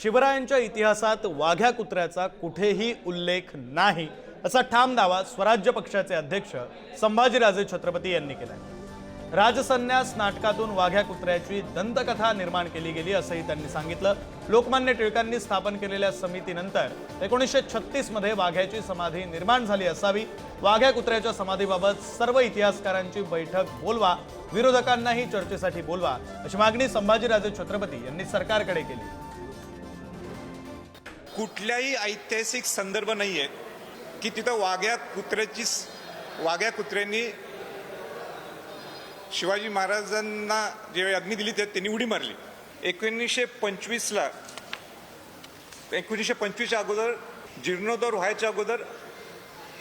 शिवरायांच्या इतिहासात वाघ्या कुत्र्याचा कुठेही उल्लेख नाही असा ठाम दावा स्वराज्य पक्षाचे अध्यक्ष संभाजीराजे छत्रपती यांनी केलाय। राजसन्यास नाटकातून वाघ्या कुत्र्याची दंतकथा निर्माण केली गेली असंही त्यांनी सांगितलं। लोकमान्य टिळकांनी स्थापन केलेल्या समितीनंतर 1936 मध्ये वाघ्याची समाधी निर्माण झाली असावी। वाघ्या कुत्र्याच्या समाधीबाबत सर्व इतिहासकारांची बैठक बोलवा, विरोधकांनाही चर्चेसाठी बोलवा अशी मागणी संभाजीराजे छत्रपती यांनी सरकारकडे केली। कुठल्याही ऐतिहासिक संदर्भ नाहीये की तिथं वाघ्या कुत्र्यांनी शिवाजी महाराजांना जे अग्नी दिली त्यांनी उडी मारली। 1925च्या अगोदर जीर्णोद्धार व्हायच्या अगोदर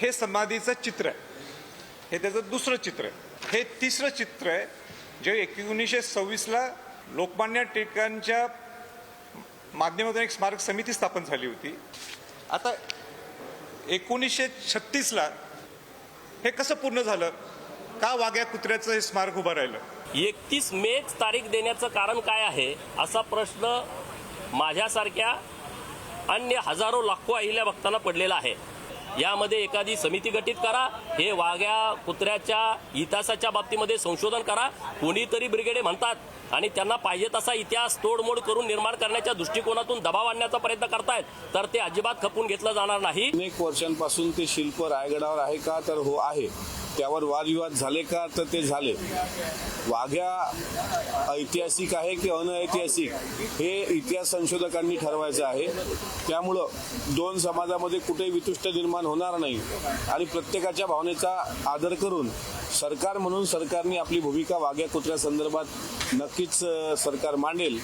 हे समाधीचं चित्र आहे, हे त्याचं दुसरं चित्र आहे। हे तिसरं चित्र आहे जे 1926ला लोकमान्य टिळकांच्या माध्यमातून एक स्मारक समिती स्थापन झाली होती। आता 1936ला हे कसं पूर्ण झालं? का वाघ्या कुत्र्याचं हे स्मारक उभं राहिलं? 31 मे तारीख देण्याचं कारण काय आहे असा प्रश्न माझ्यासारख्या अन्य हजारो लाखो अहिल्या भक्तांना पडलेला आहे। यामध्ये एखादी समिती गठीत करा, हे वाघ्या कुत्र्याच्या इतिहासाच्या बाबतीमध्ये संशोधन करा। कोणीतरी ब्रिगेडे म्हणतात आणि त्यांना पाहिजे तसा इतिहास तोडमोड करून निर्माण करण्याच्या दृष्टिकोनातून दबाव आणण्याचा प्रयत्न करतायत, तर ते अजिबात खपून घेतलं जाणार नाही। अनेक वर्षांपासून ते शिल्प रायगडावर आहे का? तर हो आहे। त्यावर वादविवाद झाले का? तर ते झाले। वाघ्या ऐतिहासिक आहे की अनऐतिहासिक हे इतिहास संशोधकांनी ठरवायचं आहे। त्यामुळं दोन समाजामध्ये कुठेही वितुष्ट निर्माण होणार नाही आणि प्रत्येकाच्या भावनेचा आदर करून सरकार म्हणून सरकारने आपली भूमिका वाघ्या कुत्र्या संदर्भात नक्कीच सरकार मांडेल।